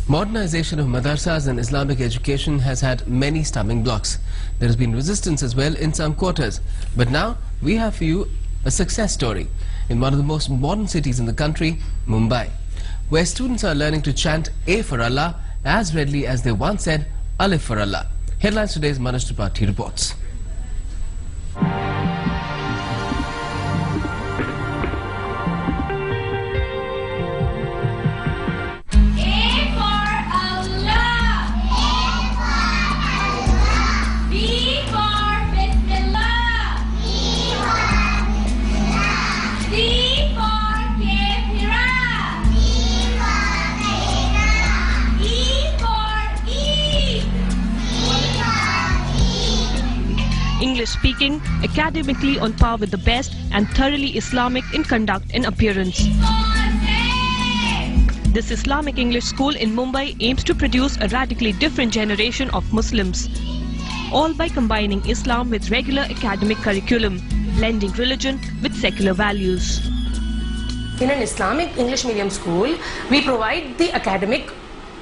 Modernization of madrasas and Islamic education has had many stumbling blocks. There has been resistance as well in some quarters. But now we have for you a success story in one of the most modern cities in the country, Mumbai, where students are learning to chant A for Allah as readily as they once said Alif for Allah. Headlines today's Manoj Tripathi reports. English speaking, academically on par with the best, and thoroughly Islamic in conduct and appearance. This Islamic English school in Mumbai aims to produce a radically different generation of Muslims, all by combining Islam with regular academic curriculum, blending religion with secular values. In an Islamic English medium school, we provide the academic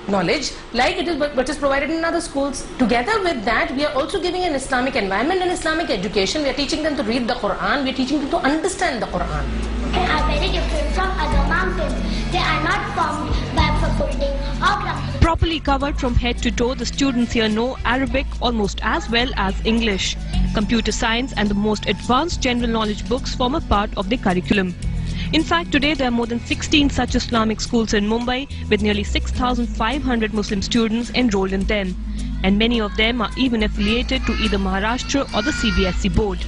knowledge like it is what is provided in other schools. Together with that, we are also giving an Islamic environment and Islamic education. We are teaching them to read the Quran. We are teaching them to understand the Quran. They are very different from other mountains. They are not formed by building or clusters. Properly covered from head to toe, the students here know Arabic almost as well as English. Computer science and the most advanced general knowledge books form a part of their curriculum. In fact, today there are more than 16 such Islamic schools in Mumbai with nearly 6,500 Muslim students enrolled in them. And many of them are even affiliated to either Maharashtra or the CBSE board.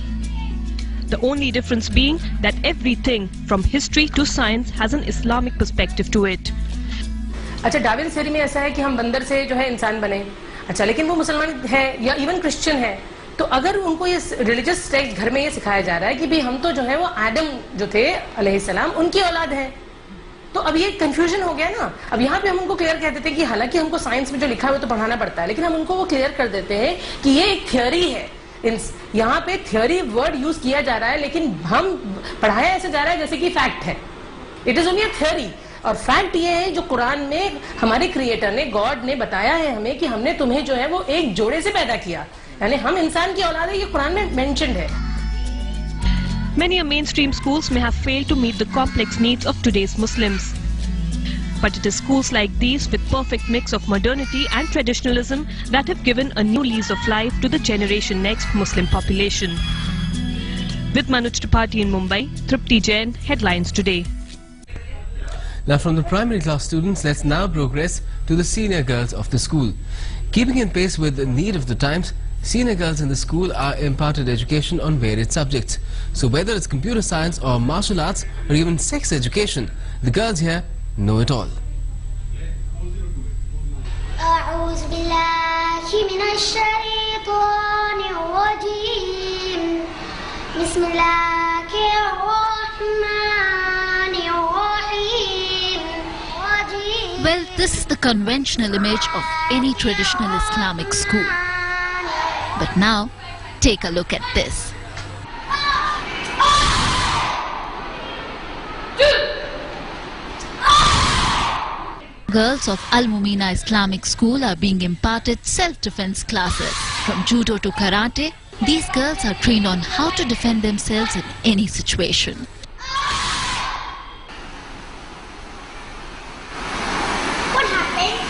The only difference being that everything from history to science has an Islamic perspective to it. अच्छा, Darwin theory में ऐसा है कि हम बंदर से जो है इंसान बने. अच्छा, लेकिन वो मुसलमान है या इवन क्रिश्चियन है, तो अगर उनको ये रिलीजियस टेक्स्ट घर में ये सिखाया जा रहा है कि भाई हम तो जो है वो आदम जो थे अलैहिस्सलाम उनकी औलाद हैं, तो अब ये कंफ्यूजन हो गया ना. अब यहाँ पे हम उनको क्लियर कह देते हैं कि हालांकि हमको साइंस में जो लिखा है वो तो पढ़ाना पड़ता है, लेकिन हम उनको वो क्लियर कर देते हैं कि ये एक थ्योरी है. यहाँ पे थ्योरी वर्ड यूज किया जा रहा है, लेकिन हम पढ़ाया ऐसे जा रहा है जैसे कि फैक्ट है. It is only a theory. और फैक्ट ये है जो कुरान में हमारे क्रिएटर ने, गॉड ने बताया है हमें कि हमने तुम्हें जो है वो एक जोड़े से पैदा किया, यानी हम इंसान की औलाद है, ये कुरान में मेंशन्ड है. Many mainstream schools may have failed to meet the complex needs of today's Muslims. But it is schools like these with perfect mix of modernity and traditionalism that have given a new lease of life to the generation next Muslim population. With Manoj Tripathi in Mumbai, Tripti Jain, Headlines Today. Now from the primary class students, let's now progress to the senior girls of the school. Keeping in pace with the need of the times, senior girls in the school are imparted education on varied subjects. So whether it's computer science or martial arts or even sex education, the girls here know it all. أعوذ بالله من الشيطان الرجيم. بسم الله الرحمن الرحيم. Well, this is the conventional image of any traditional Islamic school. But now, take a look at this. Girls of Al-Mumina Islamic School are being imparted self-defense classes. From judo to karate, these girls are trained on how to defend themselves in any situation. What happened?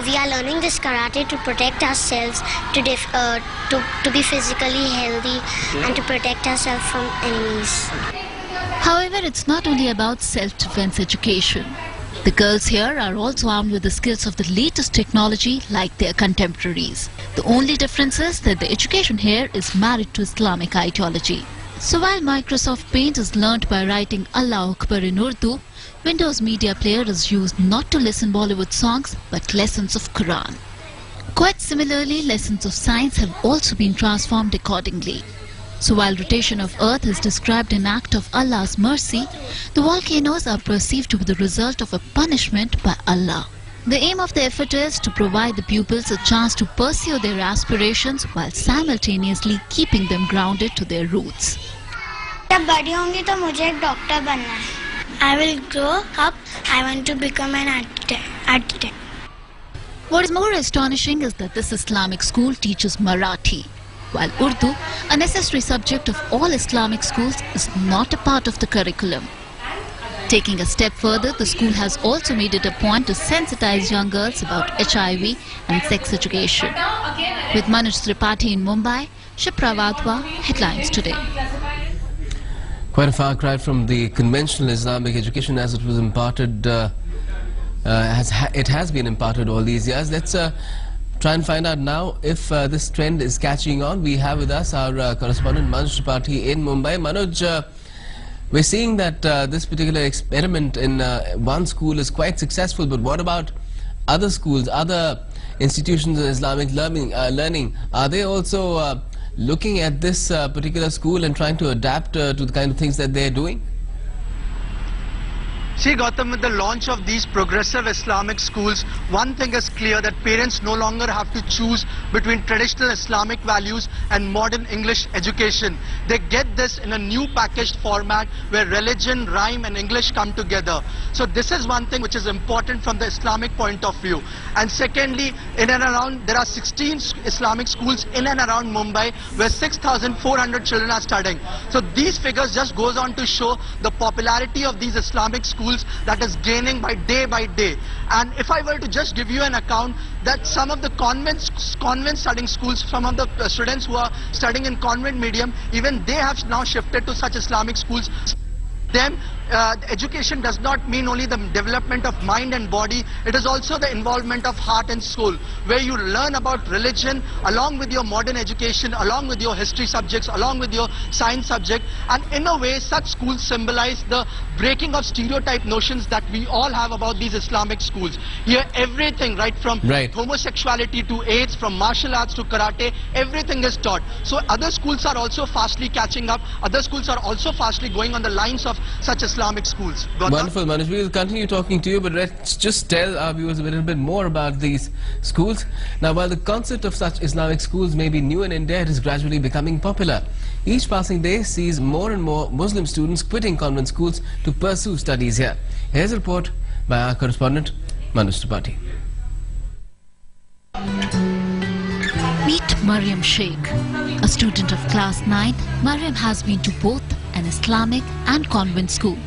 We are learning this karate to protect ourselves, to be physically healthy, and to protect ourselves from enemies. However, it's not only about self-defense education. The girls here are also armed with the skills of the latest technology like their contemporaries. The only difference is that the education here is married to Islamic ideology. So while Microsoft Paint is learnt by writing Allah Akbar in Urdu, Windows Media Player is used not to listen Bollywood songs but lessons of Quran. Quite similarly, lessons of science have also been transformed accordingly. So while rotation of Earth is described an act of Allah's mercy, the volcanoes are perceived to be the result of a punishment by Allah. The aim of the effort is to provide the pupils a chance to pursue their aspirations while simultaneously keeping them grounded to their roots. जब बड़ी होंगी तो मुझे एक doctor बनना है. I will grow up. I want to become an architect. What is more astonishing is that this Islamic school teaches Marathi, while Urdu, a necessary subject of all Islamic schools, is not a part of the curriculum. Taking a step further, the school has also made it a point to sensitize young girls about HIV and sex education. With Manoj Tripathi in Mumbai, Shipra Wadhwa, Headlines Today. Quite a far cry from the conventional Islamic education as it was imparted, it has been imparted all these years. Let's try and find out now if this trend is catching on. We have with us our correspondent Manoj Tripathi in Mumbai. Manoj, we're seeing that this particular experiment in one school is quite successful, but what about other schools, other institutions of Islamic learning? Are they also looking at this particular school and trying to adapt to the kind of things that they're doing? See, Gautam, with the launch of these progressive Islamic schools, one thing is clear, that parents no longer have to choose between traditional Islamic values and modern English education. They get this in a new packaged format where religion, rhyme and English come together. So this is one thing which is important from the Islamic point of view. And secondly, in and around, there are 16 Islamic schools in and around Mumbai where 6,400 children are studying. So these figures just goes on to show the popularity of these Islamic schools that is gaining by day. And if I were to just give you an account that some of the convent studying schools, some of the students who are studying in convent medium, even they have now shifted to such Islamic schools. Education does not mean only the development of mind and body, it is also the involvement of heart and soul, where you learn about religion along with your modern education, along with your history subjects, along with your science subject. And in a way, such schools symbolize the breaking of stereotype notions that we all have about these Islamic schools. Here everything, right from homosexuality to AIDS, from martial arts to karate, everything is taught. So other schools are also fastly catching up, other schools are also fastly going on the lines of such Islamic schools. Wonderful, Manoj. We will continue talking to you, but let's just tell our viewers a little bit more about these schools. Now, while the concept of such Islamic schools may be new in India, it is gradually becoming popular. Each passing day sees more and more Muslim students quitting convent schools to pursue studies here. Here's a report by our correspondent, Manoj Tripathi. Meet Mariam Sheikh. A student of class 9, Mariam has been to both an Islamic and convent school.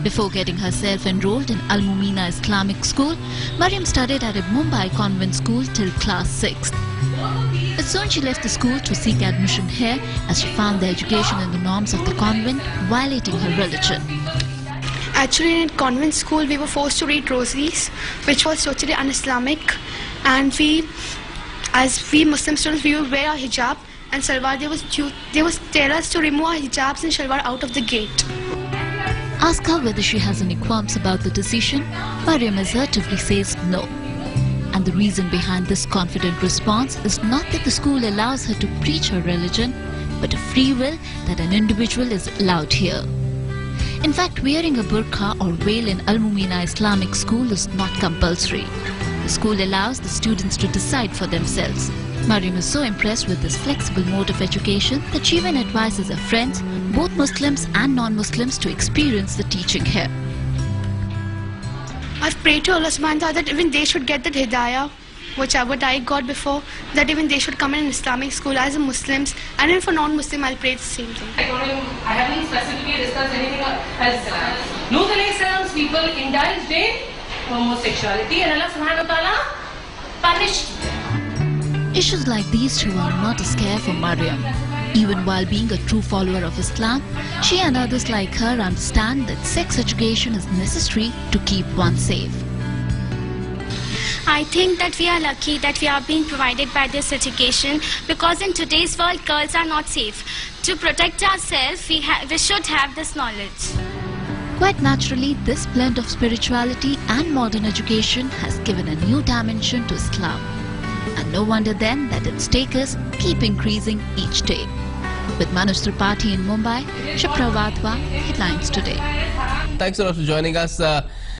Before getting herself enrolled in Al-Mumina Islamic School, Mariam studied at a Mumbai convent school till class 6th. But soon she left the school to seek admission here as she found the education and the norms of the convent violating her religion. Actually, in convent school we were forced to read rosaries, which was totally un-Islamic, and as we Muslim students, we would wear our hijab and salwar. They would tell us to remove our hijabs and salwar out of the gate. Ask her whether she has any qualms about the decision. Mariam assertively says no. And the reason behind this confident response is not that the school allows her to preach her religion, but a free will that an individual is allowed here. In fact, wearing a burqa or veil in Al-Mumina Islamic School is not compulsory. The school allows the students to decide for themselves. Mariam is so impressed with this flexible mode of education that she even advises her friends, both Muslims and non-Muslims, to experience the teaching here. I've prayed to Allah subhanahu wa ta'ala that even they should get that hidayah, what I got before, that even they should come in an Islamic school as a Muslims, and even for non-Muslim I'll pray the same thing. I haven't specifically discussed anything else. Nuh alayhi salam's people indulged in homosexuality and Allah subhanahu wa ta'ala punished. Issues like these two are not a scare for Mariam. Even while being a true follower of Islam, she and others like her understand that sex education is necessary to keep one safe. I think that we are lucky that we are being provided by this education, because in today's world girls are not safe. To protect ourselves, we should have this knowledge. Quite naturally, this blend of spirituality and modern education has given a new dimension to Islam. And no wonder then that its takers keep increasing each day. With Manoj Tripathi in Mumbai, Shipra Wadhwa, Headlines Today. Thanks a lot for joining us.